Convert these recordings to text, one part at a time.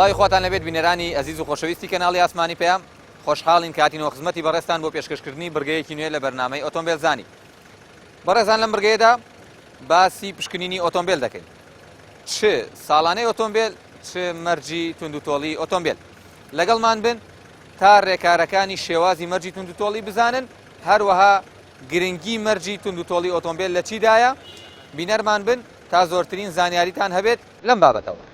سڵاوی خواتان لەبێت بینەرانی ئەزیز و خۆشەویستی کەناڵی ئاسمانی پێیان خۆشحاڵین کاتینەوە خزمەتی بەڕێستان بۆ پێشکەشکردنی بڕگەیەکی نوێ لە بەرنامەی ئۆتۆمبیل زانی. بەڕێزان لەم بڕگەیەدا باسی پشکنینی ئۆتۆمبیل دەکەین. چ ساڵانەی ئۆتۆمبیل چ مەرجی توندوتۆڵی ئۆتۆمبیل. لەگەڵمان بن تا ڕێکارەکانی شێوازی مەرجی توندوتۆڵی بزانن، هەروەها گرنگی مەرجی توندوتۆڵی ئۆتۆمبیل لە چیدایە. بینەرمان بن تا زۆرترین زانیاریتان هەبێت لەم بابەتەوە.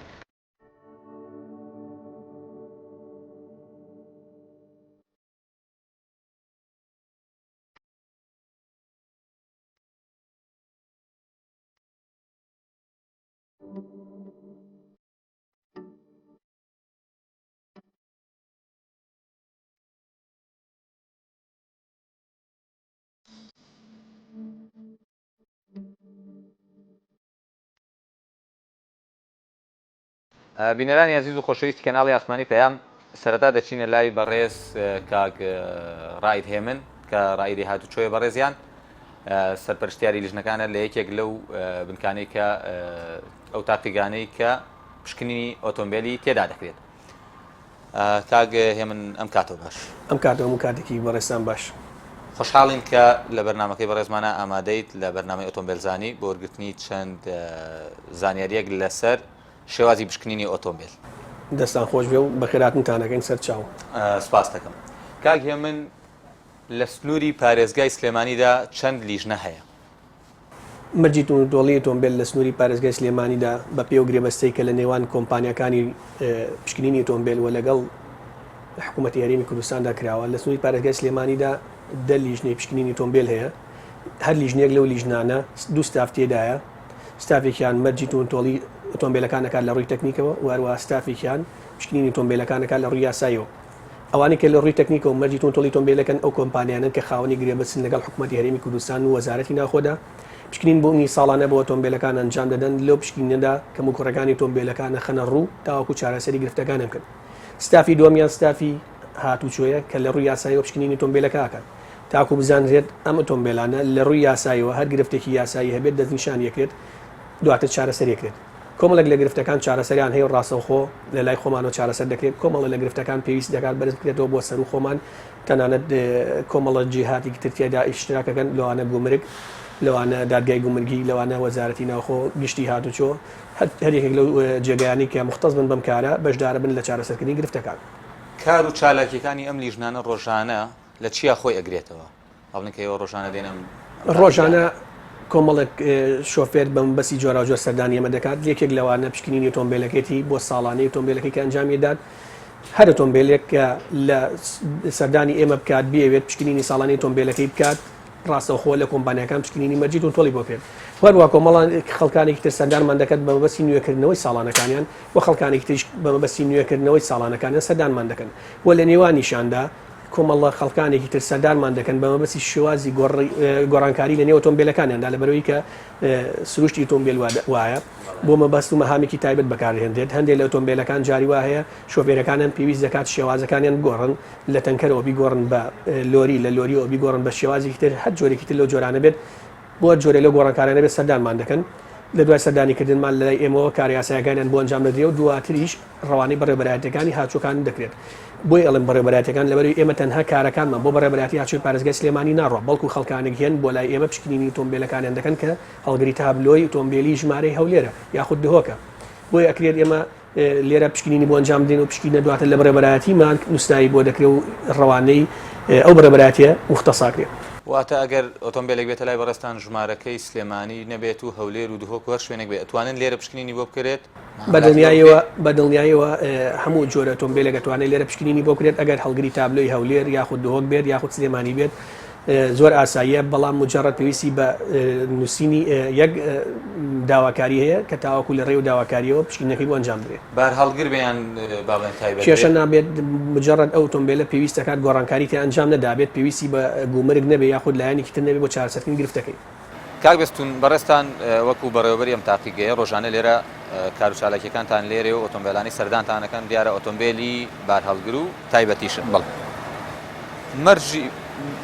بینەرانی عزیز و خۆشەویستی کەناڵی ئاسمانی پێیان سەرەتا دەچینە لای بەڕێز کاک ڕاید هێمن کە ڕایدی هاتوچۆیە بەڕێزیان سەرپەرشتیاری لیژنەکانە لە یەکێک لەو بنکانەی کە ئەو تاقیگانەی کە پشکنینی ئۆتۆمبیلی تێدا دەکرێت. کاک هێمن ئەم کاتەوە باش. ئەم کاتەوە کاتێکی بەڕێستان باش. خۆشحاڵین کە لە بەرنمەکەی بەڕێزمانە ئامادەیت لە بەرنامەی ئۆتۆمبیل زانی بۆ وەرگرتنی چەند زانیاریەک لەسەر شێوازی پشکنینی ئۆتۆمبیل. دەستان خۆش بێ و بەخێراتنتانەکەین سەر چاو. سپاس دەکەم. کاک هێمن لە سنووری پارێزگای سلێمانیدا چەند لیژنە هەیە؟ مەرجی توندوتۆڵی ئۆتۆمبیل لە سنووری پارێزگای سلێمانیدا بە پێ و گرێبەستەی کە لە نێوان کۆمپانیەکانی پشکنینی ئۆتۆمبیل و لەگەڵ حکوومەتی هەرێمی کوردستاندا کراوە. لە سنووری پارێزگای سلێمانیدا 10 لیژنەی پشکنینی ئۆتۆمبیل هەیە. هەر لیژنێک لەو لیژنانە دوو ستاف تێدایە. ستافێکیان مەرجی توندوتۆڵی ئۆتۆمبیلەکانەکان لە ڕووی تەکنیکەوە و هەروەها ستافێکیان پشکنینی ئۆتۆمبیلەکانەکان لە ڕووی یاساییەوە. ئەوانەی کە لە ڕووی تەکنیکەوە مەرجی توندوتۆڵی ئۆتۆمبیلەکەن ئەو کۆمپانیانن کە خاوەنی گرێبەستن لەگەڵ حکوومەتی هەرێمی کوردستان و وەزارەتی ناخۆدا پشکنین بوونی ساڵانە بۆ ئۆتۆمبیلەکان ئەنجام دەدەن. لەو پشکنینەدا کەم و کوڕەکانی ئۆتۆمبیلەکانە خەنە ڕوو تاوەکو چارەسەری گرفتەکان بکەن. ستافی دووەمیان ستافی هاتوچۆیە کە لە ڕووی یاساییەوە پشکنینی ئۆتۆمبیلەکە ئاکەن تاکو بزانرێت ئەم ئۆتۆمبیلانە لە ڕووی یاساییەوە هەر گرفتێکی یاسایی هەبێت دەستنیشان یەکرێت دواتر چارەسەر یەکرێت. کۆمەڵێک لە گرفتەکان چارەسەریان هەیە ڕاستەوخۆ لە لای خۆمانەوە چارەسەر دەکرێت. کۆمەڵە لە گرفتەکان پێویست دەکات بەرز بکرێتەوە بۆ سەر و خۆمان تەنانەت کۆمەڵە جیهاتی ترکیادا ئیشتراکەکەن لەوانە گومرگ لەوانە دادگای گومرگی لەوانە وەزارەتی ناوخۆ گشتی هاتوچۆ هەرێکێک لەو جێگایانی کە مختص بن بەم کارە بەشدارە بن لە چارەسەرکردنی گرفتەکان. کار و چالاکیەکانی ئەم لیژنانە ڕۆژانە لە چیا خۆی ئەگرێتەوە؟ هەڵبن کە ئێوە ڕۆژانە دێنم ڕۆژانە کۆمەڵێک شۆفێر بەم بەسی جۆرا جۆر سەردانی ئەمە دەکات. یەکێک لەوانە پشکنینی ئۆتۆمبیلەکەی بۆ ساڵانەی ئۆتۆمبیلەکەی کە ئەنجامیدات. هەر ئۆتۆمبیلێک کە لە سەردانی ئێمە بکات بێوێت پشکنینی ساڵانەی ئۆتۆمبیلەکەی بکات ڕاستەوخۆ لە کۆمپانیەکان پشکنینی مەرجی توندوتۆڵی بۆ پێێت. وەروە کۆمەڵان خەڵکانێکی تر سەردانمان دەکات بە مەبەستی نوێکردنەوەی ساڵانەکانیان و خەڵکانێکی تریش بە مەبەستی نوێکردنەوەی ساڵانەکانیان سەردانمان دەکەن و لە نێوانیشاندا کۆمەڵە خەڵکانێکی تر سەردانمان دەکەن بە مەبەستی شێوازی گۆڕانکاری لە نێو ئۆتۆمبیلەکانیاندا لەبەرەوەی کە سروشتی ئۆتۆمبیل وایە بۆ مەبەست و مەهامێکی تایبەت بەکارهێنرێت. هەندێک لە ئۆتۆمبیلەکان جاری وا هەیە شۆفێرەکانیان پێویست دەکات شێوازەکانیان بگۆڕن لە تەنکەرەوە بیگۆڕن بە لۆری لە لۆریەوە بیگۆڕن بە شێوازێکی تر هەر جۆرێکی تر لەو جۆرانە بێت بۆ جۆرە لەو گۆڕانکارانە بێت سەردانمان دەکەن. لە دوای سەردانیکردنمان لە لای ئێمەوە کار یاساییەکانیان بۆ ئەنجام دەدرێت و دواتریش ڕەوانەی بەڕێوەبەرایەتەکانی هاتوچۆکان دەکرێت. بۆی ئەڵێن بەڕێوەبەرایەتەکان لەبەرەوەی ئێمە تەنها کارەکانمان بۆ بەڕێوەبەرایەتی هاتوچۆی پارێزگای سلێمانی ناڕۆ بەڵکو خەڵکانێک هێن بۆ لای ئێمە پشکنینی ئۆتۆمبیلەکانیان دەکەن کە هەڵگری تابلۆی ئۆتۆمبیلی ژمارەی هەولێرە یاخود دهۆکە. بۆی ئەکرێت ئێمە لێرە پشکنینی بۆ ئەنجام بدەین و پشکنینە دواتر لە بەڕێوەبەرایەتیمان نووسایی بۆ دەکرێت و ڕەوانەی ئەو بەڕێوەبەرایەتیە مختەساکرێت. واتە ئەگەر ئۆتۆمبیلێک بێتە لای بەڕێستان ژمارەکەی سلێمانی نەبێت و هەولێر و دهۆک هەر شوێنێک بێت ئەتوانن لێرە پشکنینی بۆ بکرێت؟ بەدڵنیاییەوە هەموو جۆرە ئۆتۆمبیلێک دەتوانێت لێرە پشکنینی بۆ بکرێت ئەگەر هەڵگری تابلۆی هەولێر یاخود دهۆک بێت یاخود سلێمانی بێت زۆر ئاساییە. بەڵام مجرد پێویستی بە نووسینی یەک داواکاری هەیە کە تاواکو لە ڕێو داواکاریەوە پشکنینەکەی بۆ ئەنجام درێت. بار هەڵگر بێیان بابڵێن تایبەت کێشە نابێت مجرد ئەو ئۆتۆمبیلە پێویست دەکات گۆڕانکاری تێ ئەنجام نەدابێت پێویستی بە گومرگ نەبێت یاخود لایەنێکی تر نەبێت بۆ چارەسەرکردنی گرفتەکەی. کاک بەستون بەڕێستان وەکو بەڕێوەبەری ئەم تاقیگەیە ڕۆژانە لێرە کار و چالاکیەکانتان لێرێ و ئۆتۆمبیلانی سەردانتانەکەن دیارە ئۆتۆمبیلی بار هەڵگر و تایبەتیشن. بەڵ مەرجی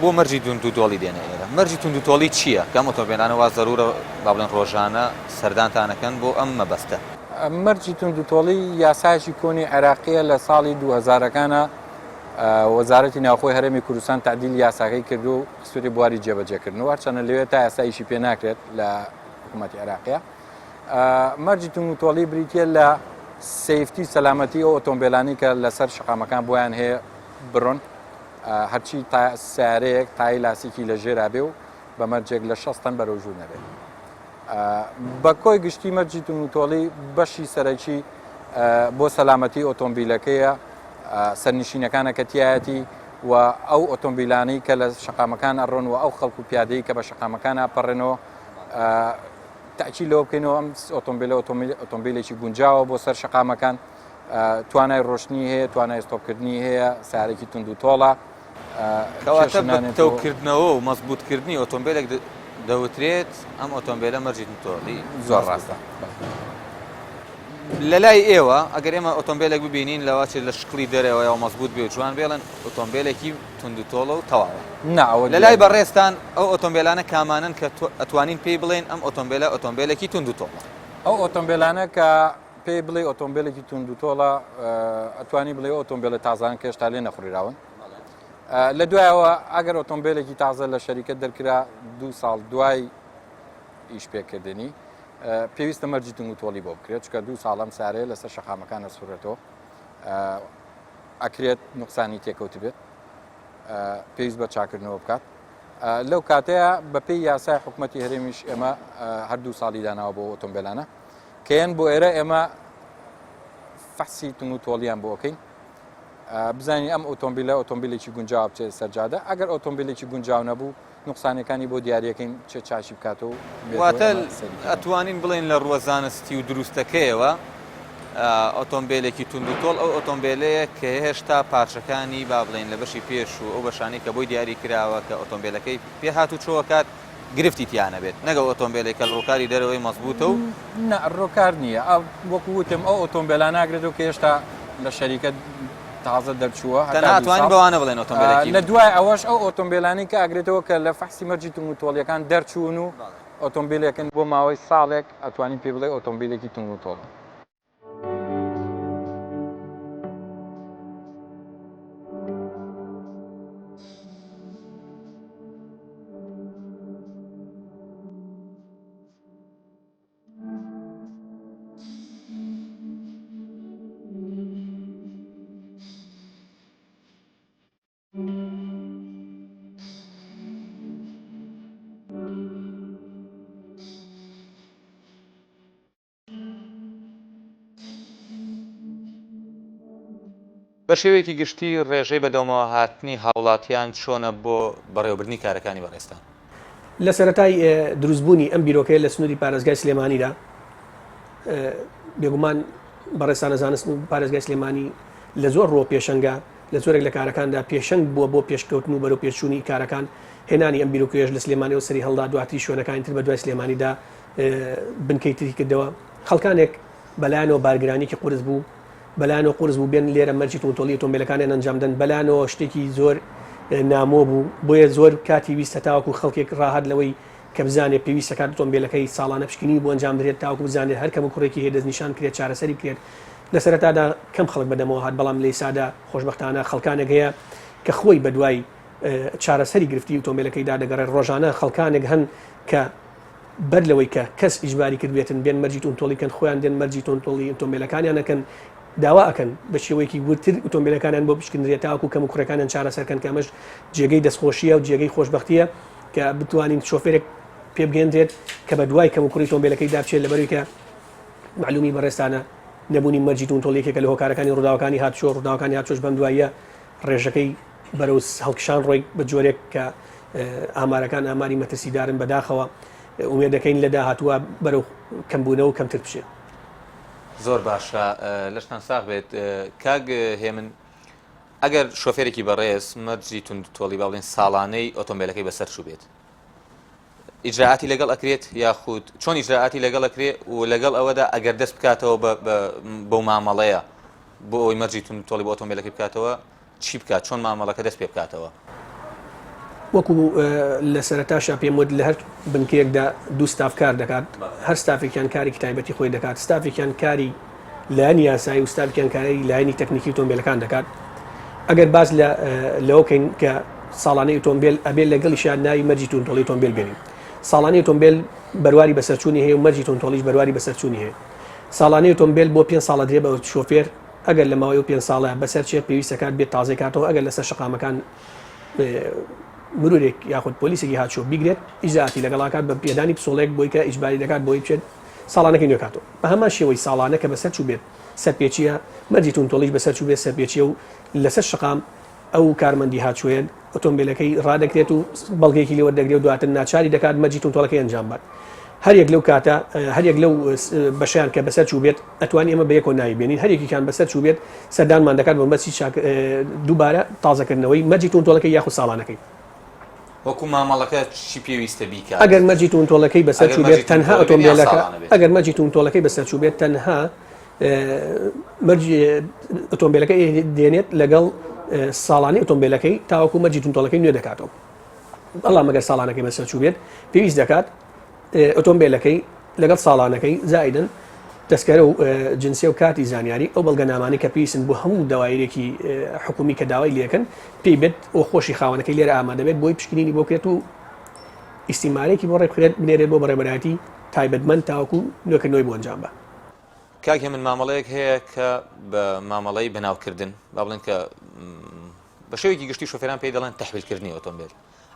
بۆ مەرجی توندوتۆڵی دێنە ئێرە مەرجی توندوتۆڵی چییە؟ کەم ئۆتۆمبیلانە وا زەرورە با بڵێن ڕۆژانە سەردانتانەکەن بۆ ئەم مەبەستە؟ مەرجی توندوتۆڵی یاسایشی کۆنی عێراقیە لە ساڵی 2000ەکانە وەزارەتی ناوخۆی هەرێمی کوردستان تعدیل یاساکەی کرد و سووری بواری جێبەجێکردنەوە چەنە لەوێت تا یاسایشی پێ ناکرێت لە حکوومەتی عێراقیە. مەرجی توندوتۆڵی بریتە لە سیفتی سەلامەتی ئەو ئۆتۆمبیلانی کە لەسەر شقامەکان بۆیان هەیە بڕۆن هەرچی سیارەیەک تای لاسیکی لە ژێرا بێ و بە مەرجێک لە 6 تەن بەرەو ژوور نەبێت. بە کۆی گشتی مەرجی توندوتۆڵی بەشی سەرەکی بۆ سەلامەتی ئۆتۆمبیلەکەیە سەرنشینەکانە کە تایەتی و ئەو ئۆتۆمبیلانی کە لە شقامەکان ئەڕۆن و ئەو خەڵکو و پیادەی کە بە شقامەکان ئاپەڕێنەوە تاچی لەوە بکەینەوە ئەم ئۆتۆمبیلێکی گونجاوە بۆ سەر شقامەکان توانای ڕۆشنی هەیە توانای ستۆپکردنی هەیە سارێکی توندوتۆڵە تەوکردنەوە و مەزبوطکردنی ئۆتۆمبیلێک دەوترێت ئەم ئۆتۆمبیلە مەرجی توندوتۆڵی زۆر ڕاستە. لە لای ئێوە ئەگەر ئێمە ئۆتۆمبیلێک ببینین لەواچ لە شکلی دەرەوە یا مەزبوط بێ جوان بێڵن ئۆتۆمبیلێکی توندوتۆڵە و تەواوە. لە لای بەڕێستان ئەو ئۆتۆمبیلانە کامانن کە ئەتوانین پێی بڵێن ئەم ئۆتۆمبیلە ئۆتۆمبیلێکی توندوتۆڵە. ئەو ئۆتۆمبیلانە کە پێی بڵێ ئۆتۆمبیلێکی توندوتۆڵە ئەتوانی بڵێ ئۆتۆمبیلە تازان کە هێشتا لێ نەخوریراون. لە دوایەوە ئەگەر ئۆتۆمبیلێکی تازە لە شەریکەت دەرکرا 2 ساڵ دوای ئیش پێکردنی پێویستە مەرجی توندوتۆڵی بۆ بکرێت چکە 2 ساڵم سارەیە لەسەر شەقامەکانە سوورێتەوە ئەکرێت نوقسانی تێکەوت بێت پێویست بە چاکردنەوە بکات. لەو کاتەیە بەپێی یاسای حکوومەتی هەرێمیش ئێمە هەر 2 ساڵی داناوە بۆ ئۆتۆمبیلانە کەیان بۆ ئێرە ئێمە فەحسی توندوتۆڵیان بۆ ئۆکەین بزانین ئەم ئۆتۆمبیلە ئۆتۆمبیلێکی گونجاو بچێت سەرجادە ئەگەر ئۆتۆمبیلێکی گونجاو نەبوو نوقسانەکانی بۆ دیارەکەین چێ چاشی بکاتەوە واتە ئەتوانین بڵێن لە ڕوەزانستی و دروستەکەیەوە ئۆتۆمبیلێکی توندوتۆڵ ئەو ئۆتۆمبیلەیە کە هێشتا پارچەکانی با بڵێن لە بەشی پێش و ئەو بەشانی کە بۆی دیاری کراوە کە ئۆتۆمبیلەکەی پێ هاتوو چۆکات گرفتی تیانە بێت نەگە ئۆتۆمبیلێک کە ڕووکاری دەرەوەی مەزبوطە و ڕۆکار نییە وەکو وتم ئەو ئۆتۆمبیلان ناگرێتەوە کە هێشتا لە شەریکە تازە دەرچووە ناتوانین بەوانە بڵێن ئۆتۆمبیلێکی لە دوای ئەوەش ئەو ئۆتۆمبیلانی کە ئاگرێتەوە کە لە فەحسی مەرجی توندوتۆڵیەکان دەرچوون و ئۆتۆمبیلێکن بۆ ماوەی ساڵێک ئەتوانین پێ بڵێ ئۆتۆمبیلێکی توندوتۆڵە. بە شێوەیەکی گشتی ڕێژەی بەدەمەوە هاتنی هاوڵاتیان چۆنە بۆ بەڕێوەبردنی کارەکانی بەڕێستان لە سەرەتای دروستبوونی ئەم بیرۆکەیە لە سنووری پارێزگای سلێمانیدا بێگومان بەڕێستانە زانست و پارێزگای سلێمانی لە زۆر ڕۆ پێشەنگە لە زۆرێک لە کارەکاندا پێشەنگ بووە بۆ پێشکەوتن و بەرەو پێشچوونی کارەکان هێنانی ئەم بیرۆکەیەش لە سلێمانی و سەری هەڵدا دواتی شوێنەکانی تر بە دوای سلێمانیدا بنکەی تری کردەوە خەڵکانێک بەلایەنەوە بارگرانێکی قورس بوو بەلایەنەوە قورس بوو بێن لێرە مەرجی توندوتۆڵی ئۆتۆمبیلەکانیان ئەنجامدەن بەلایەنەوە شتێکی زۆر نامۆ بوو بۆیە زۆر کاتی ویستە تاوەکو خەڵکێک ڕاهات لەوەی کە بزانێت پێویستە کات ئۆتۆمبیلەکەی ساڵانە پشکنی بۆ ئەنجام بدرێت تاوەکو بزانێت هەر کەم کوڕێکی هەیە دەستنیشان کرێت چارەسەری بکرێت لە سەرەتادا کەم خەڵک بەدەمەوە هات بەڵام لە ئێستادا خۆشبەختانە خەڵکانێک هەیە کە خۆی بەدوای چارەسەری گرفتی ئۆتۆمبیلەکەیدا دەگەڕێت ڕۆژانە خەڵکانێک هەن کە بەر لەوەی کە کەس ئیجباری کردوێتن بێن مەرجی توندوتۆڵیکەن خۆیان دێن مەرجی توندوتۆڵی ئۆتۆمبیلەکانیانەکەن داوا ئەکەن بە شێوەیەکی ورتر ئۆتۆمبیلەکانیان بۆ پشکندرێت تاوەکو کەم کوڕەکانیان چارەسەرکەن کە ئەمەش جێگەی دەستخۆشیە و جێگەی خۆشبەختیە کە بتوانین شۆفێرێک پێ بگەێنرێت کە بە دوای کەم کوڕی ئۆتۆمبیلەکەی دابچێت لەبەروی کە معلومی بەڕێستانە نەبوونی مەرجی توندوتۆڵیەکێکە لە هۆکارەکانی ڕووداوەکانی ڕووداوەکانی هاتوۆش بەم دوایە ڕێژەکەی بەرەو هەڵکشان ڕۆی بە جۆرێک کە ئامارەکان ئاماری مەترسیدارن بەداخەوە ئومێد دەکەین لە داهاتووە بەرەو کەمبوونەوە کەمتر بشێت. زۆر باشە لەشتان ساغ بێت کاگ هێمن ئەگەر شۆفێرێکی بەڕێز مەرجی توندوتۆڵی با بڵێن ساڵانەی ئۆتۆمبیلەکەی بەسەر چوو بێت ئیجراعاتی لەگەڵ ئەکرێت یاخود چۆن ئیجراعاتی لەگەڵ ئەکرێت و لەگەڵ ئەوەدا ئەگەر دەست بکاتەوە بەو مامەڵەیە بۆ ئەوی مەرجی توندوتۆڵی بۆ ئۆتۆمبیلەکەی بکاتەوە چی بکات چۆن مامەڵەکە دەست پێ بکاتەوە وەکو لە سەرەتاشا پێم وت لە هەر بنکێکدا دوو ستاف کار دەکات هەر ستافێکیان کارێکی تایبەتی خۆی دەکات ستافێکیان کاری لایەنی یاسایی و ستافێکیان کاری لایەنی تەکنیکی ئۆتۆمبیلەکان دەکات ئەگەر باز لەوەکەین کە ساڵانەی ئۆتۆمبیل ئەبێت لەگەڵیشیان ناوی مەرجی تونتۆڵی ئۆتۆمبیل بێنین ساڵانەی ئۆتۆمبیل بەرواری بەسەرچوونی هەیە و مەرجی تونتۆڵیش بەرواری بەسەرچوونی هەیە ساڵانەی ئۆتۆمبیل بۆ 5 ساڵە درێ بە شۆفێر ئەگەر لە ماوەی 5 ساڵە بەسەر چێ پێویستەکات بێت تازەی کاتەوە ئەگەر لەسەر شقامەکان مرورێک یاخود پۆلیسێکی هاتشۆ بیگرێت ئیجاتی لەگەڵاکات بە پێدانی پسۆڵێک بۆی کە ئیجباری دەکات بۆی بچێت ساڵانەکەی نوێکاتەوە بە هەمان شێوەی ساڵانە کە بەسەر چوو بێت سەرپێچیە مەرجی تونتۆڵیش بەسەر چوو بێت سەرپێچیە و لەسەر شقام ئەو کارمەندی هاتشوێن ئۆتۆمبیلەکەی ڕادەکرێت و بەڵگەیەکی لێوە دەگرێت و دواتر ناچاری دەکات مەرجی تونتۆڵەکەی ئەنجام بات هەرێک لەو کاتە هەرێک لەو بەشیان کە بەسەر چوو بێت ئەتوانی ئەمە بە یەکۆ ناویبێنین هەرێکیان بەسەر چوو بێت سەردانمان دەکات بە مەسی دووبارە تازەکردنەوەی مەرجی تونتۆڵەکەی یاخود ساڵانەکەی وەکو مامەڵەکە چی پێویستە بیکات ئەگەر مەرجی تونتۆڵەکەی بەسەر چوو بێت تەنها ئۆتۆمبیلەکە ئەگەر مەرجی تونتۆڵەکەی بەسەر چوو بێت تەنها مەرجی ئۆتۆمبیلەکەی دێنێت لەگەڵ ساڵانەی ئۆتۆمبیلەکەی تاوەکو مەرجی تونتۆڵەکەی نوێ دەکاتەوە بەڵام ئەگەر ساڵانەکەی بەسەر چوو بێت پێویست دەکات ئۆتۆمبیلەکەی لەگەڵ ساڵانەکەی زائیدن دەستکەرە و جنسیە و کاتی زانیاری ئەو بەڵگەنامانی کە پێویستن بۆ هەموو داوایرێکی حکومی کە داوای لێکن پێی بێت ئەو خۆشی خاوەنەکەی لێرە ئامادە بێت بۆی پشکنینی بۆ کرێت و ئیسیمارێکی بۆ ڕێبخرێت بنێرێت بۆ بەڕێبەراتی تایبەتمەند تاوەکو نوێکردنەوەی بۆ ئەنجام بە کاکێ من مامەڵەیەک هەیە کە بە مامەڵەی بەناوکردن با بڵێن کە بە شێوەیەکی گشتی شۆفێران پێی دەڵێن تەحویلکردنی ئۆتۆمبیل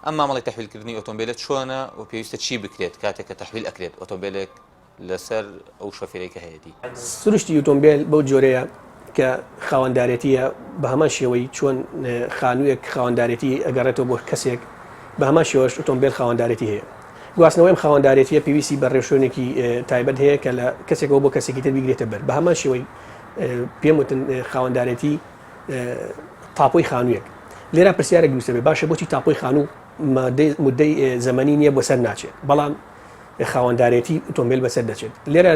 ئەم مامەڵی تەحویلکردنی ئۆتۆمبیلێت چۆنە و پێویستە چی بکرێت کاتێک کە تەحویل ئەکرێت ئۆتۆمبیلێک لەسەر ئەو شۆفێرێکە هەیەی سروشتی ئۆتۆمبیل بەو جۆرەیە کە خاوەندارێتیە بە هەمان شێوەی چۆن خانوویەک خاوەندارێتی ئەگەڕێتەوە بۆ کەسێک بە هەمان شێوەش ئۆتۆمبیل خاوەندارێتی هەیە گواستنەوەی خاوەندارێتیە پێویستی بە ڕێوشێنێکی تایبەت هەیە کە لە کەسێکەوە بۆ کەسێکی تر بیگرێتە بەر بە هەمان شێوەی پێم وتن خاوەندارێتی تاپۆی خانوویەک لێرە پرسیارێک دروستە بێ باشە بۆچی تاپۆی خانوو مدەی زەمەنی نییە بۆ سەر ناچێت بەڵام خاوەندارێتی ئۆتۆمبیل بەسەر دەچێت لێرە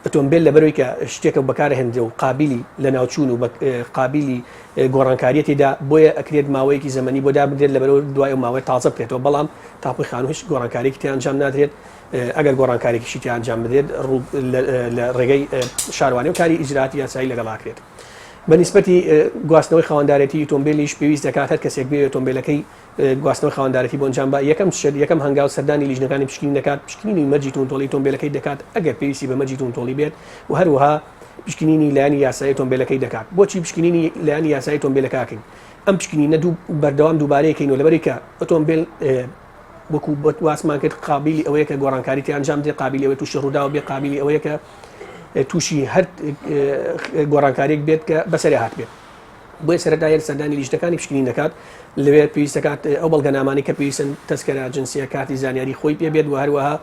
ئۆتۆمبیل لەبەرەوەی کە شتێکە بەکارهێنرێ و قابلی لە ناوچوون و قابلی گۆڕانکاریەتیدا بۆیە ئەکرێت ماوەیەکی زەمەنی بۆ دابدرێت لەبەرەوە دوای و ماوەی تازە بکرێتەوە بەڵام تاپۆی خانوو هیچ گۆڕانکاریەکی تیان ئەنجام نادرێت ئەگەر گۆڕانکارێکیشی تیان ئەنجام بدرێت لە ڕێگەی شاروانی و کاری ئیجراتی یاسایی لەگەڵاکرێت بەنسبەتی گواستنەوەی خاوەندارێتی ئۆتۆمبیلیش پێویست دەکات هەر کەسێک بێ ئۆتۆمبیلەکەی گواستنەوەی خاوەندارێتی بۆ ئەنجام بە یەکەم هەنگاو سەردانی لیژنەکانی پشکنین دەکات پشکنینی مەرجی تونتۆڵی ئۆتۆمبیلەکەی دەکات ئەگەر پێویستی بە مەرجی تونتۆڵی بێت و هەروەها پشکنینی لایەنی یاسایی ئۆتۆمبیلەکەی دەکات بۆچی پشکنینی لایەنی یاسایی ئۆتۆمبیلەکەکەین ئەم پشکنینە بەردەوام دووبارەیەکەین و لەبەری کە ئۆتۆمبیل وەکو واسمان کرد قابلی ئەوەیە کە گۆڕانکاریتی ئەنجام دێت قابلی ئەوەی تووشی ڕوودا و بێ قابلی ئەوەیە کە تووشی هەر گۆڕانکاریێک بێت کە بەسەری هات بێت بۆیە سەرەتای سەردانی لیژنەکانی پشکنین دەکات لەوێت پێویست دەکات ئەو بەڵگەنامانی کە پێویستن تەسکەرە جنسیە کاتی زانیاری خۆی پێ بێت و هەروەها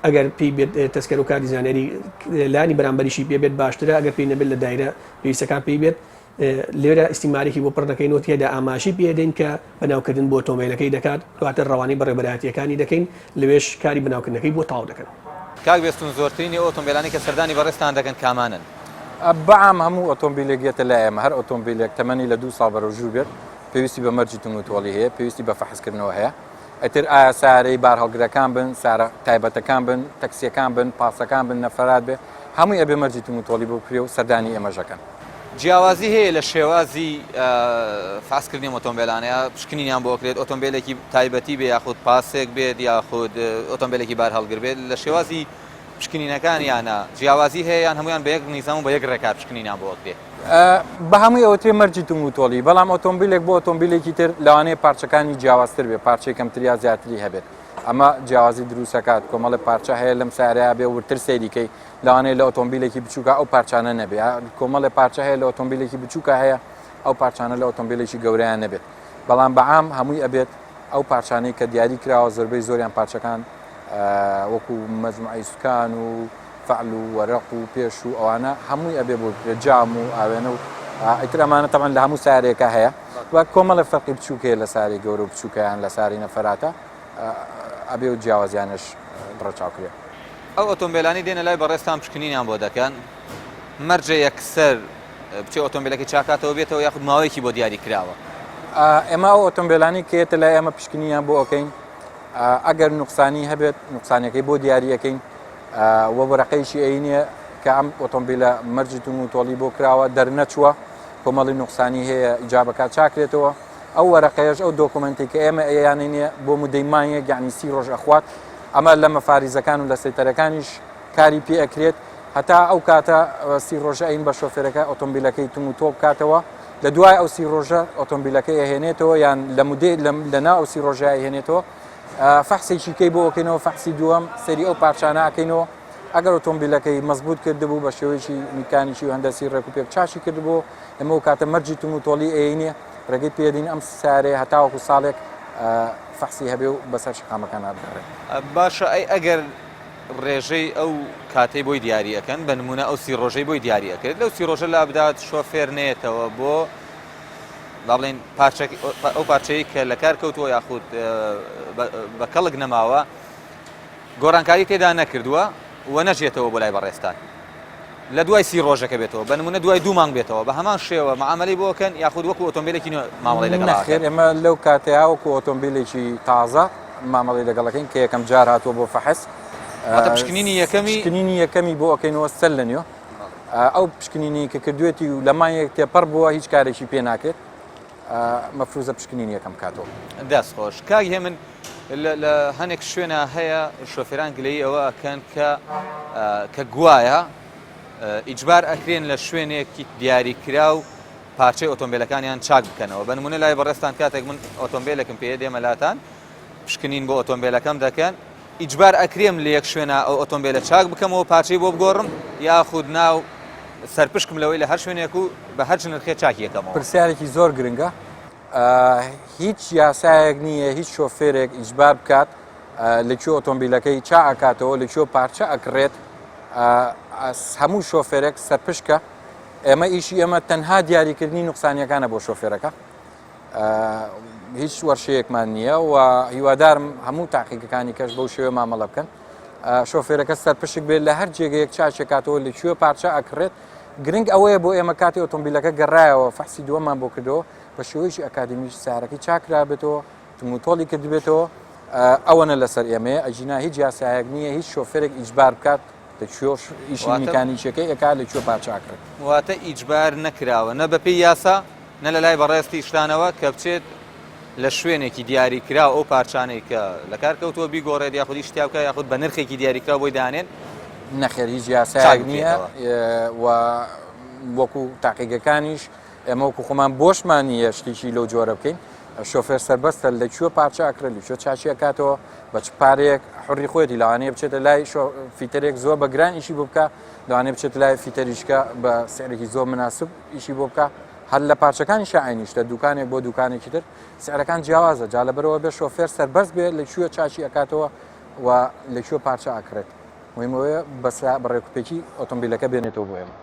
ئەگەر پێی بێت تەسکەر و کاتی زانیاری لانی بەرامبەریشی پێ بێت باشترە ئەگەر پێی نەبێت لە دایرە پێویستەکان پێی بێت لێرە ئیسیمارێکی بۆ پڕ دەکەین و تێدا ئاماژی پێدەین کە بەناوکردن بۆ ئۆتۆمبیلەکەی دەکات دواتر ڕەوانی بەڕێبەرایەتیەکانی دەکەین لەوێش کاری بەناوکردنەکەی بۆ تاو دەکەن کاک بێستون زۆرترینی ئۆتۆمبیلانی کە سەردانی بەڕێستان دەکەن کامانن بەعام هەموو ئۆتۆمبیلێک گێتە لای ئێمە هەر ئۆتۆمبیلێک تەمەنی لە 2 ساڵ بەرەوژوو بێت پێویستی بە مەرجی تونتۆڵی هەیە پێویستی بە فەحسکردنەوە هەیە ئەتر ئایا سارەی بارهەڵگرەکان بن سارە تایبەتەکان بن تەکسیەکان بن پاسەکان بن نەفەرات بێ هەمووی ئەبێ مەرجی تونتۆڵی بۆ کرێ و سەردانی ئێمەژەکەن جیاوازی هەیە لە شێوازی فاسکردنی ئۆتۆمبیلانەیە پشکنینیان بۆ کرێت ئۆتۆمبیلێکی تایبەتی بێ یاخود پاسێک بێت یاخود ئۆتۆمبیلێکی بار هەڵگر بێت لە شێوازی پشکنینەکانیانە جیاوازی هەیەیان هەمویان بە یەک نیزام و بە یەک ڕێکار پشکنینیان بۆ کرێت بە هەمووی ئەوترێ مەرجی تونتۆڵی بەڵام ئۆتۆمبیلێک بۆ ئۆتۆمبیلێکی تر لەوانەیە پارچەکانی جیاوازتر بێ پارچەی کەمتریا زیاتری هەبێت ئەمە جیاوازی دروستەکات کۆمەڵی پارچە هەیە لەم سارەیە بێ ورتر سەیریکەی لەوانەیە لە ئۆتۆمبیلێکی بچووکە ئەو پارچانە نەبێ کۆمەڵی پارچە هەیە لە ئۆتۆمبیلێکی بچووکە هەیە ئەو پارچانە لە ئۆتۆمبیلێکی گەورەیان نەبێت بەڵام بەعام هەمووی ئەبێت ئەو پارچانەی کە دیاری کراوە زۆربەی زۆریان پارچەکان وەکو مەجموعەی سوکان و فعل و وەرەق و پێش و ئەوانە هەمووی ئەبێ بۆ جام و ئاوێنە و ئیتر ئەمانە تەمەن لە هەموو سارێکە هەیە و کۆمەڵە فەرقی بچووکەیە لە ساری گەورە و بچووکەیان لە ساری نەفەراتە ئەبێ و جیاوازیانش ڕەچاوکرێت ئەو ئۆتۆمبیلانی دێنە لای بەڕێستان پشکنینیان بۆ دەکەن مەرجە یەکسەر بچێ ئۆتۆمبیلەکەی چاکاتەوە بێتەوە یاخود ماوەیەکی بۆ دیاری کراوە ئێمە ئەو ئۆتۆمبیلانی کێتە لای ئێمە پشکنیان بۆ ئۆکەین ئەگەر نوقسانی هەبێت نوقسانەکەی بۆ دیاریەکەین وە وەرەقەیشی ئەینە کە ئەم ئۆتۆمبیلە مەرجی و تۆڵی بۆ کراوە دەرنەچووە کۆمەڵی نوقسانی هەیە ئیجابەکە چاکرێتەوە ئەو وەرەقەیەش ئەو دۆکومنتی کە ئێمە ئەیانینە بۆ مودەی مانگە یعنی 30 ڕۆژ ئەخوات ئەمە لە مەفاریزەکان و لە سەیتەرەکانیش کاری پێ ئەکرێت هەتا ئەو کاتە 30 ڕۆژە ئەین بە شۆفێرەکە ئۆتۆمبیلەکەی تم و تۆ بکاتەوە لە دوای ئەو 30 ڕۆژە ئۆتۆمبیلەکەی ئەهێنێتەوە یان لە مودەی لەنا ئەو 30 ڕۆژە ئەهێنێتەوە فەحسێکی کەی بۆ ئۆکەینەوە فەحسی دووەم سەری ئەو پارچانە ئەکەینەوە ئەگەر ئۆتۆمبیلەکەی مەزبوط کردبوو بە شێوەیەکی میکانیکی و هەندەسی ڕێکوپێک چاشی کردبوو ئەمە و کاتە مەرجی تم و تۆڵی ئەینێ ڕێگەی پێدین ئەم سارێ هەتاوەکو ساڵێک فەحسی هەبێ و بەسەر شقامەکان نابدارێت باشە ئەگەر ڕێژەی ئەو کاتەی بۆی دیاریەکەن بە نمونە ئەو 30 ڕۆژەی بۆی دیاریەکرێت لەو 30 ڕۆژە لا بدات شۆفێر نێتەوە بۆ با بڵێن ئەو پارچەی کە لە کار کەوتووە یاخود بە کەڵک نەماوە گۆڕانکاری تێدا نەکردووە و نەژێتەوە بۆ لای بەڕێستان لە دوای 30 ڕۆژەکە بێتەوە بە نمونە دوای 2 مانگ بێتەوە بە هەمان شێوە معاملەی بۆکەن یاخود وەکو ئۆتۆمبیلێکی مامەڵی لەگەڵ ئێمە لەو کاتەیە وەکو ئۆتۆمبیلێکی تازە مامەڵی لەگەڵەکەین کە یەکەم جار هاتووە بۆ فەحس پشکنینی یەکەمی بۆ ئۆکەینەوە سەر لەنیۆ ئەو پشکنینی کە کردوێتی و لە مانیەک تێپەڕ بووە هیچ کارێکی پێ ناکرێت مەفروزە پشکنینی یەکەم کاتەوە دەست خۆش کاک هێمن لە هەنێک شوێنە هەیە شۆفێران گلەی ئەوە ئەکەن کە گوایە ئیجبار ئەکرێن لە شوێنێکی دیاریکرا و پارچەی ئۆتۆمبیلەکانیان چاک بکەنەوە بە نمونە لای بەڕێستان کاتێک من ئۆتۆمبیلێکم پێ دێمەلاتان پشکنین بۆ ئۆتۆمبیلەکەم دەکەن ئیجبار ئەکرێم لە یەک شوێنە ئەو ئۆتۆمبیلە چاک بکەمەوە پارچەی بۆ بگۆڕم یاخود ناو سەرپشکم لەوەی لە هەر شوێنێک و بە هەر نرخێ چاکیەکەمەوە پرسیارێکی زۆر گرنگە هیچ یاسایەک نییە هیچ شۆفێرێک ئیجبار بکات لەکوێ ئۆتۆمبیلەکەی چا ئاکاتەوە لەکوێ پارچە ئەکڕێت هەموو شۆفێرێک سەرپشکە ئێمە ئیشی ئێمە تەنها دیاریکردنی نوقسانیەکانە بۆ شۆفێرەکە هیچ وەرشەیەکمان نییە و هیوادارم هەموو تاقیەکانی کەش بەو شێوە مامەڵە بکەن شۆفێرەکە سەرپشک بێت لە هەر جێگەیەک چاچێکاتەوە لەکوێ پارچە ئەکڕێت گرنگ ئەوەیە بۆ ئێمە کاتی ئۆتۆمبیلەکە گەڕایەوە فەحسی دووەمان بۆ کردەوە بە شێوەیەکی ئەکادمیش سارەکەی چاکرا بێتەوە تموتۆڵی کردبێتەوە ئەوەنە لەسەر ئێمە ئەجینا هیچ یاسایەک نییە هیچ شۆفێرێک ئیجبار بکات لەکوێ ئیشی میکانیکیەکەی ئەکا لەکوێ پارچە ئاکرێت واتە ئیجبار نەکراوە نە بەپێی یاسا نە لە لای بەڕێستی شتانەوە کە بچێت لە شوێنێکی دیاریکرا ئەو پارچانەی کە لە کار کەوتووە بیگۆڕێت یاخودی شتیا بکە یاخود بە نرخێکی دیاریکرا بۆی دانێن نەخێر هیچ یاسایەک نییە و وەکو تاقیگەکانیش ئێمە وەکو خۆمان بۆشمان نییە شتێکی لەو جۆرە بکەین شۆفێر سەربەستە لەکوێ پارچە ئاکرێت لەکوێ چاچی ئەکاتەوە بە چ پارێک حڕی خۆیەتی لەوانەیە بچێتە لای فیتەرێک زۆر بە گران ئیشی بۆ بکە لەوانەیە بچێت لای فیتەریشکە بە سعرێکی زۆر مناسب ئیشی بۆ بکە هەر لە پارچەکانی شعینیشتە دوکانێک بۆ دوکانێکی تر سعرەکان جیاوازە جا لەبەرەوە بێ شۆفێر سەربەست بێت لەکوێ چاچی ئەکاتەوە و لەکوێ پارچە ئاکرێت مهمەوەیە بە ڕێکوپێکی ئۆتۆمبیلەکە بێنێتەوە بۆ ئێمە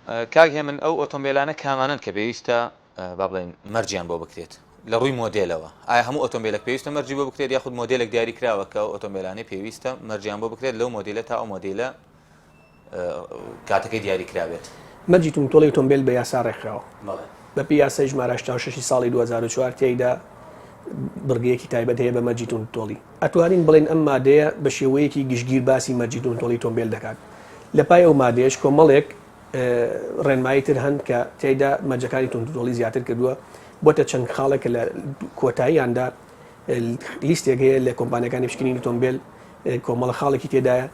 کاک هێمن ئەو ئۆتۆمبیلانە کامانن کە پێویستە با بڵێن مەرجیان بۆ بکرێت لە ڕووی مۆدلەوە ئایا هەموو ئۆتۆمبیلێک پێویستە مەرجی بۆ بکرێت یاخود مۆدلێک دیاریکراوە کە ئۆتۆمبیلانەی پێویستە مەرجیان بۆ بکرێت لەو مۆدلە تا ئەو مۆدلە کاتەکەی دیاریکراوێت مەرجی تۆڵی ئۆتۆمبیل بە یاسا ڕێکخراوە بە پێی یاسای ژمارە 86 ساڵی 2004 تێیدا بڕگەیەکی تایبەت هەیە بە مەرجی تۆڵی ئەتوانین بڵێن ئەم مادەیە بە شێوەیەکی گشتگیر باسی مەرجی تۆڵی ئۆتۆمبیل دەکات لە پای ئەو مادەیەش کۆمەڵێک ڕێنمایی تر هەن کە تێیدا مەرجەکانی تۆڵی زیاتر کردووە بۆتە چەند خاڵێک لە کۆتاییاندا لیستێک هەیە لە کۆمپانیەکانی پشکنینی ئۆتۆمبیل کۆمەڵە خاڵێکی تێدایە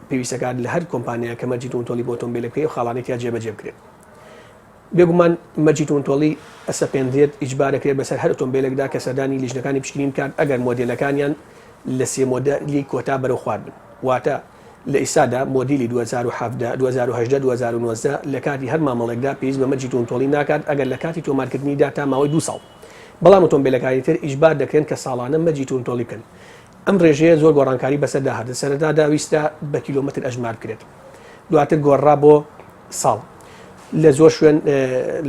پێویستەکات لە هەر کۆمپانیا کە مەرجی تۆڵی بۆ ئۆتۆمبیلە پێی و خاڵانێک یا جێبەجێ بکرێت بێگومان مەرجی تۆڵی ئەسەپێنرێت ئیجبارەکرێت بەسەر هەر ئۆتۆمبیلێکدا کە سەردانی لیژنەکانی پشکنین کات ئەگەر مۆدلەکانیان لە سێ مۆدلی کۆتا بەرەو خوارد بن واتە لە ئیسادا مۆدیلی 2017 2010 2019 لە کاتی هەر مامەڵێکدا پێویست بە مەرجی تۆنتۆڵی ناکات ئەگەر لە کاتی تۆمارکردنیدا تا ماوەی 2 ساڵ. بەڵام ئۆتۆمبیلەکانی تر ئیجبار دەکرێن کە ساڵانە مەرجی تۆنتۆڵی بکەن. ئەم ڕێژەیە زۆر گۆڕانکاری بەسەردا هاتە. سەرەتادا ویستە بە کیلۆمەتر ئەژمار بکرێت، دواتر گۆڕا بۆ ساڵ. لە زۆر شوێن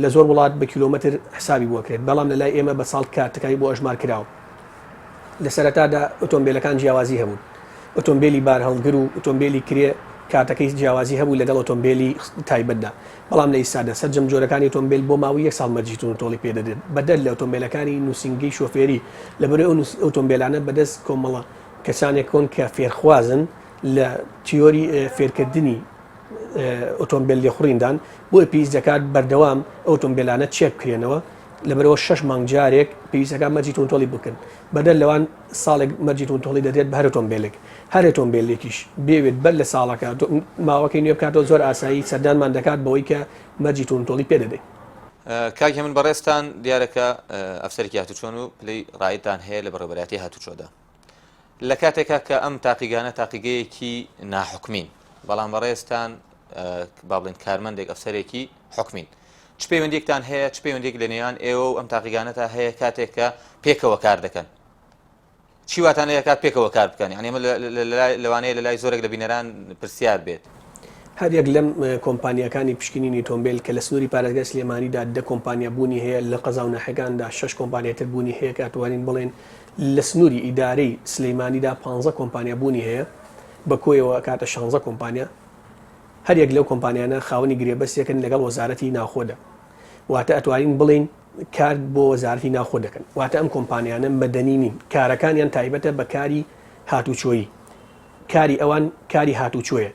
لە زۆر وڵات بە کیلۆمەتر حسابی بۆکرێت، بەڵام لە لای ئێمە بە ساڵ کاتەکانی بۆ ئەژمار کراوە. لە سەرەتادا ئۆتۆمبیلەکان جیاوازی هەبوون، ئۆتۆمبیلی بار هەڵگر و ئۆتۆمبیلی کرێ کاتەکەی جیاوازی هەبوو لەگەڵ ئۆتۆمبیلی تایبەتدا. بەڵام لە ئیسادا سەرجەم جۆرەکانی ئۆتۆمبیل بۆ ماوەی 1 ساڵ مەرجی تۆنتۆڵی پێدەدرێت، بەدەل لە ئۆتۆمبیلەکانی نووسنگی شۆفێری. لەبەرەوەی ئەو ئۆتۆمبیلانە بەدەست کۆمەڵە کەسانێک کۆن کە فێرخوازن لە تیۆری فێرکردنی ئۆتۆمبیل لێخوڕیندان، بۆی پێویست دەکات بەردەوام ئۆتۆمبیلانە چێک بکرێنەوە. لەبەرەوە 6 مانگ جارێک پێویستەکان مەرجی تۆنتۆڵی بکەن، بەدەل لەوان ساڵێک مەرجی تۆنتۆڵی دەدرێت بە هەر ئۆتۆمبیلێک. هەر ئۆتۆمبیلێکیش بێوێت بەر لە ساڵەکە ماوەکەی نوێ بکاتەوە زۆر ئاسایی سەردانمان دەکات بەوەی کە مەرجی تۆنتۆڵی پێدەدەین. کاکی من بەڕێستان دیارەکە ئەفسەرێکی هاتوچۆن و پلەی ڕایتان هەیە لە بەڕێبەراتی هاتوچۆدا لە کاتێکا کە ئەم تاقیگانە تاقیگەیەکی ناحکمین، بەڵام بەڕێستان با بڵێن کارمەندێک ئەفسەرێکی حکمین. چ پەیوەندێکتان هەیە، چ پەیوەندێک لە نێوان ئێوە و ئەم تاقیگانەتا هەیە کاتێک کە پێکەوە کار دەکەن؟ چی واتان هەیە کات پێکەوە کار بکەن؟ یعنی ئێمە لەوانەیە لە لای زۆرێک لە بینەران پرسیار بێت. هەرێک لەم کۆمپانیەکانی پشکنینی ئۆتۆمبیل کە لە سنووری پارێزگای سلێمانیدا 10 کۆمپانیا بوونی هەیە، لە قەزا و ناحەکاندا 6 کۆمپانیاتر بوونی هەیە، کاتوانین بڵێن لە سنووری ئیدارەی سلەیمانیدا 15 کۆمپانیا بوونی هەیە، بە کۆیەوە کاتە 16 کۆمپانیا. هەرێک لەو کۆمپانیانە خاوەنی گرێبەستێکن لەگەڵ وەزارەتی ناوخۆدا، واتە ئەتوانین بڵین کار بۆ وەزارەتی ناوخۆ دەکەن. واتە ئەم کۆمپانیانە مەدەنی نین، کارەکانیان تایبەتە بە کاری هاتوچۆیی، کاری ئەوان کاری هاتوچۆیە،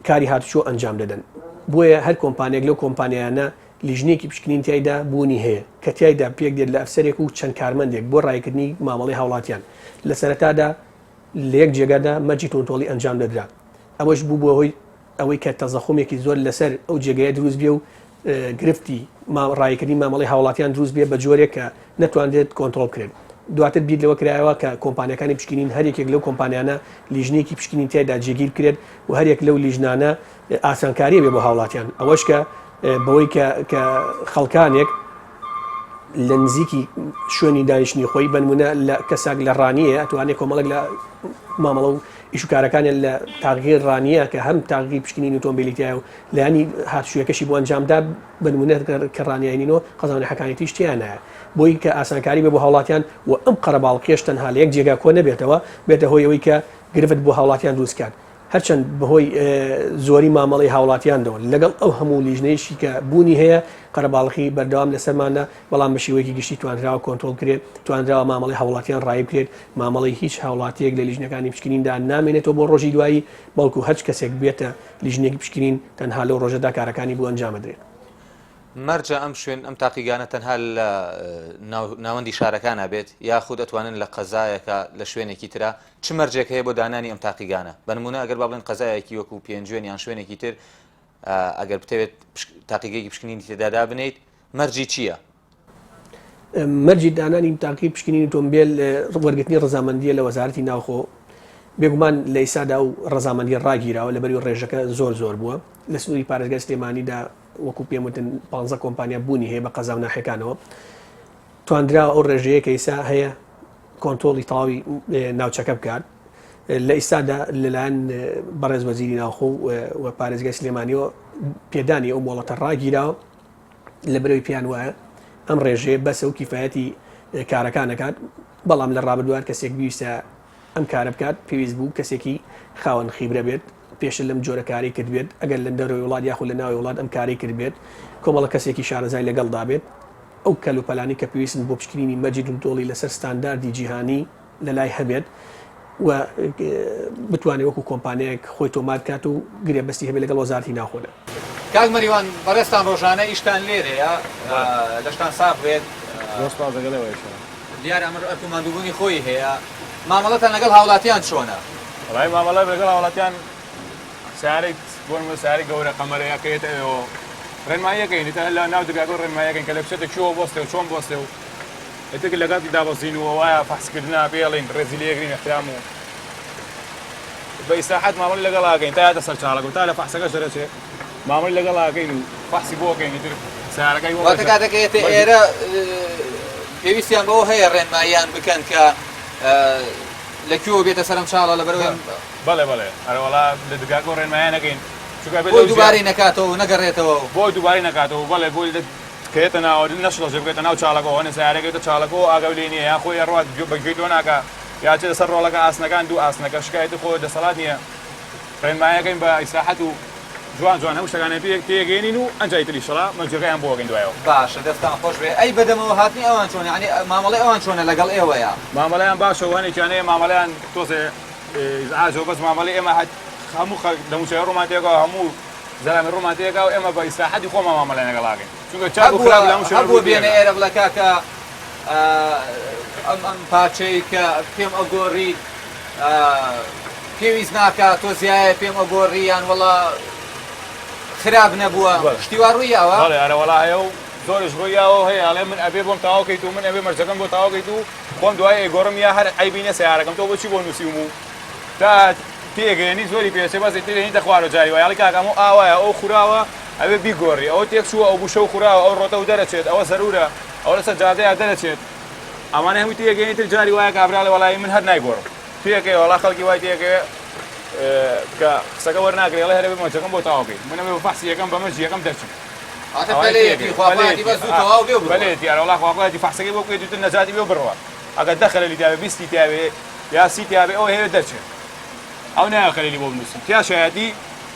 کاری هاتوچۆ ئەنجام دەدەن. بۆیە هەر کۆمپانیەک لەو کۆمپانیانە لیژنێکی پشکنین تایدا بوونی هەیە کە تایدا پێک دێت لە ئەفسەرێک و چەند کارمەندێک بۆ ڕایکردنی مامەڵەی هاوڵاتیان. لە سەرەتادا لە یەک جێگادا مەرجی تۆنتۆڵی ئەنجام دەدرا. ئەوەش بوو بۆ ئەوەی کە تەزەخۆمێکی زۆر لەسەر ئەو جێگەیە دروست بێ و گرفتی ڕایکردنی مامەڵەی هاوڵاتیان دروست بێ بە جۆرێک کە نەتوانێت کۆنتترۆل بکرێت. دواتر بیر لەوە کرایەوە کە کۆمپانیەکانی پشکنین هەرێکێک لەو کۆمپانیانە لیژنێکی پشکنین تایدا جێگیر بکرێت و هەرێک لەو لیژنانە ئاسانکاریە بێ بۆ هاوڵاتیان. ئەوەش کە بەوەی کە خەڵکانێک لە نزیکی شوێنی دانیشتنی خۆی بنمونە لە کەساک لە ڕانیە ئەتوانێت کۆمەڵک لە مامەڵە و ئیشوکارەکانیان لە تاغیر ڕانیە کە هەم تاغی پشکنین ئۆتۆمبیلیتایە و لایانی هاتوشوێکەشی بۆ ئەنجامدا بنمونە کە ڕانیایینەوە قەزانە حەکانێتیش تیانایە، بۆی کە ئاسانکاری بێ بۆ هاوڵاتیان و ئەم قەرەباڵقێش تەنها لە یەک جێگا کۆ نەبێتەوە، بێتە هۆی ئەوەی کە گرفت بۆ هاوڵاتیان دروستکات. هەرچەند بەهۆی زۆری مامەڵی هاوڵاتیاندەوە لەگەڵ ئەو هەموو لیژنەیەشی کە بوونی هەیە قەرەباڵقی بەردەوام لەسەرمانە، بەڵام بە شێوەیەکی گشتی توانراوە کۆنتترۆل کرێت، توانراوە مامەڵی هاوڵاتیان ڕای بکرێت. مامەڵی هیچ هاوڵاتیەک لە لیژنەکانی پشکنیندا نامێنێتەوە بۆ ڕۆژی دوایی، بەڵکو هەچ کەسێک بێتە لیژنێکی پشکنین تەنها لەو ڕۆژەدا کارەکانی بۆ ئەنجامەدرێت. مەرجە ئەم شوێن ئەم تاقیگانە تەنها لە ناوەندی شارەکانە بێت یاخود ئەتوانن لە قەزایەکە لە شوێنێکی ترا چ مەرجێک هەیە بۆ دانانی ئەم تاقیگانە؟ بنمونە ئەگەر با بڵێن قەزایەکی وەکو پێنجوێن یان شوێنێکی تر ئەگەر بتەوێت تاقیگەیەکی پشکنینی تێدادا بنیت مەرجی چییە؟ مەرجی دانانی تاقی پشکنینی ئۆتۆمبیل وەرگرتنی ڕەزامەندیە لە وەزارەتی ناوخۆ. بێگومان لە ئیسادا و ڕەزامەندی ڕاگیراوە لەبەری ڕێژەکە زۆر بووە. لە سنووری پارێزگای سلێمانیدا وەکو پێم وتن 15 کۆمپانیا بوونی هەیە بە قەزا و ناحەکانەوە، توانراوە ئەو ڕێژەیە کە ئیسا هەیە کۆنتترۆلی تەواوی ناوچەکە بکات. لە ئیسادا لەلایەن بەڕێز وەزیری ناوخۆ و پارێزگای سلێمانیەوە پێدانی ئەو مۆڵەتە ڕاگیراوە لەبەرەوەی پیان وایە ئەم ڕێژەیە بەسە و کیفایەتی کارەکانەکات، بەڵام لە ڕابردووار کەسێک ویستە ئەم کارە بکات پێویست بوو کەسێکی خاوەن خیبرە بێت، پێش لەم جۆرە کاری کرد بێت، ئەگەر لە دەرەوەی وڵات یاخود لە ناوی وڵات ئەم کاری کرد بێت، کۆمەڵە کەسێکی شارەزای لەگەڵدا بێت. ئەو کەلوپەلانی کە پێویستن بۆ پشکنینی مەرجی تۆنتۆڵی لەسەر ستانداردی جیهانی لە لای هەبێت و بتوانێت وەکو کۆمپانیایەک خۆی تۆمار کات و گرێبەستی هەبێت لەگەڵ وەزارەتی ناوخۆدا. کاک مەریوان بەڕێستان ڕۆژانە ئیشتان لێرەیە لەشتان ساف بێت دیارە ئەمە ئەتوماندووبوونی خۆی هەیە، مامەڵەتان لەگەڵ هاوڵاتیان چۆنە؟ وڵای مامەڵە لەگەڵ هاوڵاتیان سارێک بۆن ساری گەورە قەمەرەیەکەیەوە ڕێنماییەکەین لە ناو دەگاگۆ ڕێنمایەکەین کە لە بچێتە چوە بۆستێ و چۆن بۆستێ و ئێتێک لەگاتی دابەزین و وایە فەحسکردنا پێڵین ڕێزیلەیەگرین احترام و بە ئیساحەت مامەڵی لەگەڵاکەین تا یاتە سەر چاڵەکە تا لە فەحسەکەش دەرەچێت مامەڵی لەگەڵاکەین و فەحسی بۆکەین تر سیارەکەی واتە کاتەکەیەتە ئێرە پێویستیان بەوە هەیە ڕێنماییان بکەن کە لەکوێوە بێتە سەرم چاڵە لەبەرەوە بەڵێ بەڵێ ئەرەوەڵا لە دگاکە ڕێنماییان نەکەین بۆ دووبارەی نەکاتەوە نەگەڕێتەوە بۆ دووبارەی نەکاتەوە بەڵێ بۆی کەێتە ناوە نەشڵەژە بکێتە ناو چاڵەکەەوە نە سیارەکەیتە چاڵەکەەوە ئاگەو لێ نیە یا خۆی ڕات بەگوێی تۆ ناکە یاچێتە سەر ڕۆڵەکە ئاسنەکان دوو ئاسنەکە شکایەتی خۆ دەسەڵات نییە ڕێنماییەکەین بە ئیساحەت و جوان جوان هەموو شتەکانە تێگەێنین و ئەنجای تری شڵا مەرجەکەیان بۆگەین دوایەوە باشە دەستان خۆش بێ ئەی بەدەمەوە هاتنی ئەوان چۆن یعنی مامەڵی ئەوان چۆنە لەگەڵ ئێوەیە مامەڵیان باشە وانێکیانەیە مامەڵیان تۆزێ ئاجۆ بەس مامەڵی ئێمە هەموو دەموچەی ڕۆمانتیەکە هەموو زەلامی ڕۆمانتیەکە و ئێمە بە ئیساحەتی خۆمان مامەڵیان لەگەڵاکەین چونکە چاک و خراپ لە هەموو شوێنە هەبوو بێنە ئێرە بڵێ کاکە ئەم پاچەی کە پێم ئەگۆڕی پێویست ناکات تۆ زیایە پێم ئەگۆڕی یان وەڵا خراپ نەبووە شتیوا ڕوویاوە بەڵێ ئەرەوەڵا هەیە و زۆرش ڕوویاوە هەیە ئەڵێ من ئەبێ بۆم تاواکەیت و من ئەبێ مەرجەکەم بۆ تاواکەیت و خۆم دوای ئەیگۆڕم یا هەر ئەیبینە سیارەکەم تۆ بۆچی بۆ نووسیم و تا تێگەێنی زۆری پێچێ بەس تێنیتە خوارە جاری وایڵی کاکەم و ئاوایە ئەو خوراوە ئەوێ بیگۆڕی ئەوە تێک چووە ئەو بوشە و خوراوە ئەو ڕۆتە و دەرەچێت ئەوە زەرورە ئەو لەسەر جادەیە دەرەچێت ئەمانە هەمووی تێگەێنی تر جاری وایە کابراڵێ وەڵی من هەر نایگۆڕم تێکەوە وەڵا خەڵکی وای تێکەوێ کە قسەکە وەرناگرێ ئەڵێ هەرێ مەرجەکەم بۆ تاواکەیت من ئەمێ بە فەحسی یەکەم بە مەرجی یەکەم دەرچم بەلێتی ئەرەوەڵا خواخواتی فەحسەکەی بۆ بکەیت وتر نەجاتی بێ بڕەوە ئەگەر دەخەلەلی تیاوێ بیستی تیاوێ یا سی تیاوێ ئەوە هەیە دەرچێت ئەو نایە خەلەلی بۆ بنووسم تیا شایەتی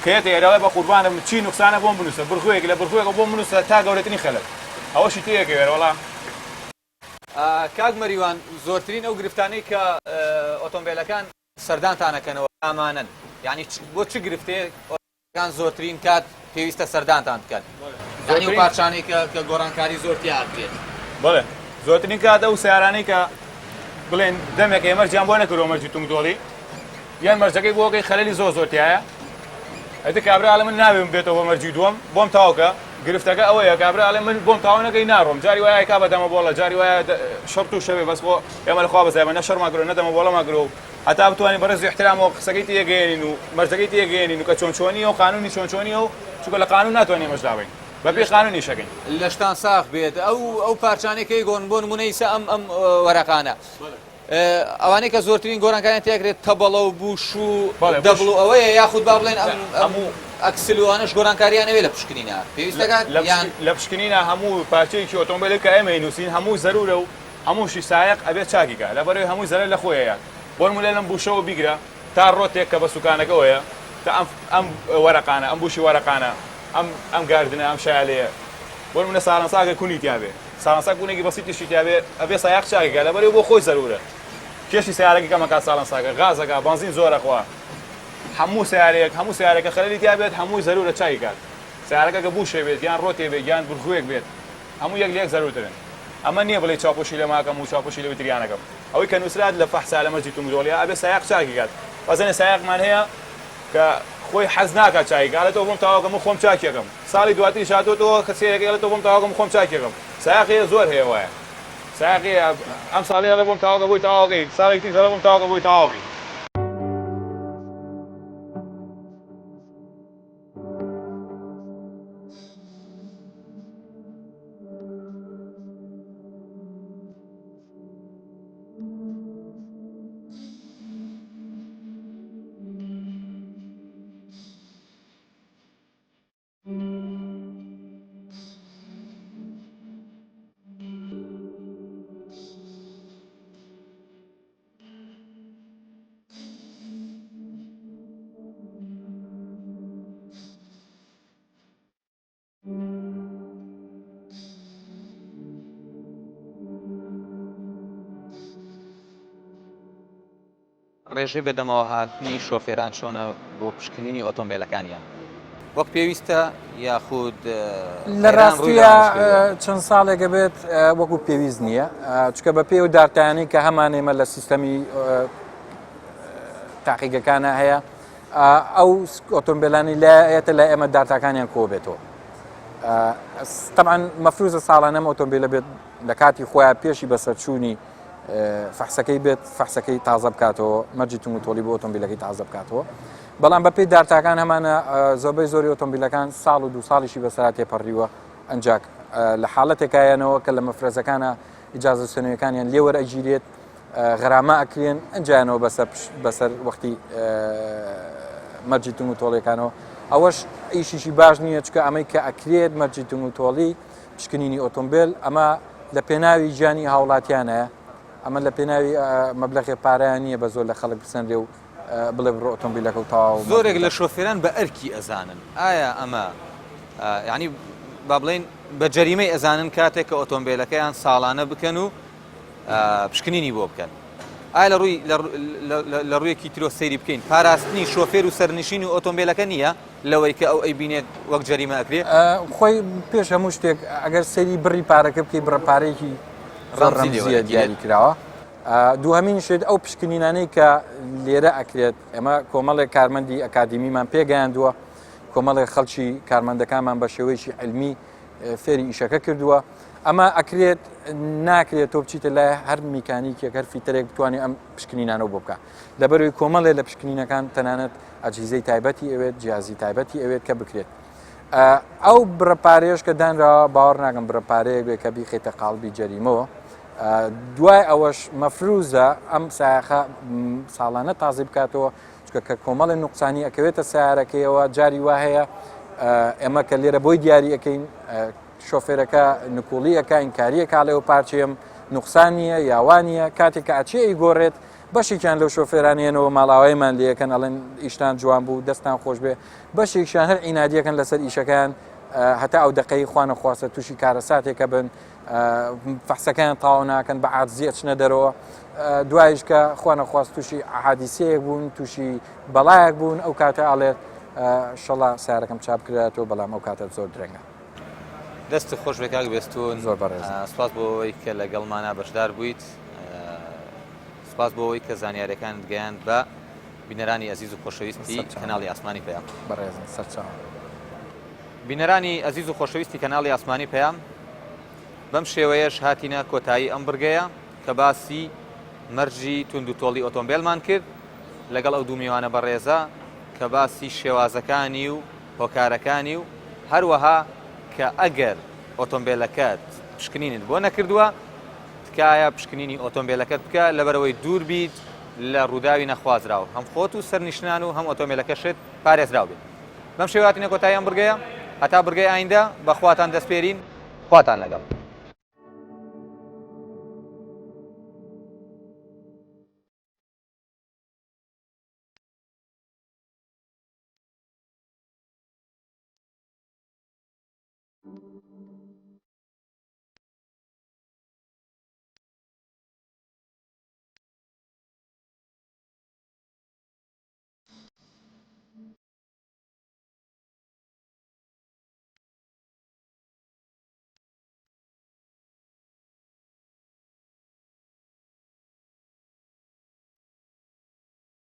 کەیەتە ئێرەوە بە قوربانم چی نوقسانە بۆم بنووسە بڕخوەیەک لە بڕخوەیەکە بۆم بنووسە تا گەورەترین خەلەت ئەوەشی تەیەکە وێرەوەڵا کاک مەریوان زۆرترین ئەو گرفتانەی کە ئۆتۆمبیلەکان سەردانتانەکەنەوە ئامانن یعنی بۆ چ گرفتەیەکان زۆرترین کات پێویستە سەردانتان بکەن یعنی و پارچانەی کە گۆڕانکاری زۆر تیا بێت بەڵێ زۆرترین کاتە و سیارانەی کە بڵێن دەمێک ئێمەرجیان بۆ نەکردەوە مەرجی تونگدۆڵی یان مەرجەکەی بۆکەی خەلەلی زۆر تایە ئەدە کابراڵە من ناوێم بێتەوە بە مەرجی دووەم بۆم تاوکە گرفتەکە ئەوەیە کابراڵێ من بۆم تاوانەکەی ناڕۆم جاری وایە کا بەدەمە بۆڵە جاری وایە شەرت و شەوێ بەس بۆ ئێمە لەخوا بەزایمە نە شەڕماگرۆ نەدەمە بۆڵەماگرۆ هەتا بتوانین بەڕێز احترامەوە قسەکەی تێگەێنین و مەرجەکەی تێگەێنین و کە چۆنچۆنی و قانونی چۆنچۆنی و چونکە لە قانون ناتوانین مەژداوین بەپێی قانونی شەکەین لەشتان ساخ بێت ئەو پارچانێکی گۆن بۆ نمونەی سە ئەم وەرەقانە ئەوانەی کە زۆرترین گۆڕانکاریان تێکرێت تەبەڵە و بوش و دەبڵ و ئەوەیە یاخود با بڵێن هەموو ئەکسلوانش گۆڕانکاریانەوێ لە پشکنینە پێویستەکات لە پشکنینە هەموو پارچەیەکی ئۆتۆمبیل کە ئێمە نووسین هەموو زەرورە و هەمووشی سایق ئەبێت چاکیکە لەبەرەوەی هەمووی زەرەر لە خۆیەیە بۆ نمونە لەم بوشەوە بیگرە تا ڕۆتێک کە بە سوکانەکەەوەیە تا ئەم وەرەقانە ئەم بوشی وەرەقانە ئەم گاردنە ئەم شایلەیە بۆ نمونە ساڵەنساکە کونی تیاابێ ساڵەنسا کونێکی بەسیتیشی تیاابێ ئەبێ سایق چاکیکە لەبەرەوەی بۆ خۆی زەرورە کێشی سیارەکە کەمەکە ساڵەنساکە غازەکە بنزین زۆرەخوا هەموو سیارێکە خەلەلی تیا بێت هەمووی زەرورە چای کات سیارەکە کە بوشێ بێت یان ڕۆتێ بێت یان بڕخوێک بێت هەموو یەک لێک زەرورترن ئەمە نییە بڵێ چاپۆشی لە ماکەم و چاپۆشی لە وتریانەکەم ئەوەی کە نووسرات لە فەحسا لە مەرجی تونگدۆڵیا ئەبێ سایق چاکی کات بەزانێ سایقمان هەیە کە خۆی حەز ناکات چاکیکە ئەڵێتەوە بۆم تاواکەم و خۆم چاکیەکەم ساڵی دواتری شاتۆتەوە کەسێکێک ئەڵێتەوە بۆم تاواکەم و خۆم چاکیەکەم سایقەیە زۆر هەیە وایە سایقی ئەم ساڵی ئەڵێ بۆم تاواکە بۆی تاواکەی ساڵێکی تر بۆم تاواکە بۆی تاواکەی ڕێژەی بەدەمەوە هاتنی شۆفێران چۆنە بۆ پشکنینی ئۆتۆمبیلەکانیان وەک پێویستە یاخود لە ڕاستیە چەند ساڵێکە بێت وەکو پێویست نییە چکە بە پێ و دارتیانی کە هەمان ئێمە لە سیستەمی تاقیگەکانە هەیە ئەو ئۆتۆمبیلانی لایەتە لە ئێمە دارتاکانیان کۆ بێتەوە طبعا مەفروزە ساڵانە ئۆتۆمبیلە بێت لە کاتی خۆیان پێشی بەسەرچوونی فحسەکەی بێت فحسەکەی تازە بکاتەوە مەرجی تونگ و تۆلی بۆ ئۆتۆمبیلەکەی تازە بکاتەوە بەڵام بەپێی دارتاکان هەمانە زۆربەی زۆری ئۆتۆمبیلەکان ساڵ و دو ساڵیشی بەسەرا تێپەڕیوە ئەنجاک لە حاڵەتێکایەنەوە کە لە مەفرەزەکانە ئیجازە سنوویەکانیان لێوەرە ئەگیرێت غەرامە ئەکرێن ئەنجیانەوە بەسەر وەختی مەرجی تونگ و تۆڵیەکانەوە ئەوەش ئیشیشی باش نییە چکە ئەمەی کە ئەکرێت مەرجی تونگ و تۆڵی پشکنینی ئۆتۆمبیل ئەمە لە پێناوی ژیانی هاوڵاتیانەیە ئەمە لە پێناوی مەبلەغی پارەیان نییە بە زۆر لە خەڵک بسەندرێ و بڵێ بڕۆ ئۆتۆمبیلەکە و تەواو زۆرێک لە شۆفێران بە ئەرکی ئەزانن ئایا ئەمە یعنی با بڵێن بە جەریمەی ئەزانن کاتێک کە ئۆتۆمبیلەکەیان ساڵانە بکەن و پشکنینی بۆ بکەن ئایا لە ڕوویەکی ترۆ سەیری بکەین پاراستنی شۆفێر و سەرنشین و ئۆتۆمبیلەکە نییە لەوەی کە ئەو ئەیبینێت وەک جەریمە ئەکرێت خۆی پێش هەموو شتێک ئەگەر سەیری بڕی پارەکە بکەی بڕەپارێکی ڕەمزیە دیاری کراوە دووهەمین شێت ئەو پشکنینانەی کە لێرە ئەکرێت ئێمە کۆمەڵێک کارمەندی ئەکادمیمان پێگەیاندووە کۆمەڵێک خەڵکی کارمەندەکانمان بە شێوەیەکی علمی فێری ئیشەکە کردووە ئەمە ئەکرێت ناکرێت تۆ بچیتە لای هەر میکانیکێک هەر فیترێک بتوانێت ئەم پشکنینانەوە بۆ بکە لەبەرەوەی کۆمەڵێ لە پشکنینەکان تەنانەت ئەجیزەی تایبەتی ئەوێت جیازی تایبەتی ئەوێت کە بکرێت ئەو بڕەپارێش کە دانراوە باوەڕ ناکەم بڕەپارەیەک بێت کە بیخێتە قاڵبی جەریمەوە دوای ئەوەش مەفروزە ئەم سایەخە ساڵانە تازی بکاتەوە چکە کە کۆمەڵی نوقسانی ئەکەوێتە سیارەکەیەوە جاری وا هەیە ئێمە کە لێرە بۆی دیاری ئەەکەین شۆفێرەکە نکوڵیەکە ئینکاریەکە لێەوە پارچەیەم نوقسانیە یاوانیە کاتێک کە ئاچی گۆڕێت بەشێکیان لەو شۆفێرانێنەوە ماڵاوایمان لەکەن ئەڵێن ئیشتان جوان بوو دەستان خۆش بێ بەشێکیان هەر عینادیەکەن لەسەر ئیشەکان هەتا ئەو دقەی خوانە خواستە تووشی کارەساتێکە بن فەحسەکان تاوا ناکەن بە عادزیە چنە دەرەوە دوایش کە خوانە خواست تووشی حادیسەیەک بوون تووشی بەڵایەک بوون ئەو کاتە ئاڵێت شەڵا سیارەکەم چاپ کرێتەوە بەڵام ئەو کاتە زۆر درەنگە دەستی خۆش بێکاک بێستون زۆر بەڕێز سپاس بۆەوەی کە لەگەڵمانە بەشدار بوویت سپاس بۆەوەی کە زانیاریەکان گەیاند بە بینەرانی ئەزیز و خۆشەویستی کەناڵی ئاسمانی پەیام بەڕێز سەرچاوە بینەرانی ئەزیز و خۆشەویستی کەناڵی ئاسمانی پەیام بەم شێوەیەش هاتینە کۆتایی ئەم بڕگەیە کە باسی مەرجی تونند و تۆڵی ئۆتۆمبیلمان کرد لەگەڵ ئەو دوو میوانە بەڕێزە کە باسی شێوازەکانی و هۆکارەکانی و هەروەها کە ئەگەر ئۆتۆمبیلەکەت پشکنینت بۆ نەکردووە تکایە پشکنینی ئۆتۆمبیلەکەت بکە لەبەرەوەی دوور بیت لە ڕووداوی نەخوازراوە هەم خۆت و سەرنیشتان و هەم ئۆتۆمبیلەکەشت پارێزراو بێت بەم شێواتینە کۆتایی ئەم بڕگەیە هەتا بڕگەی ئایندە بەخواتان دەسپێرین خواتان لەگەڵ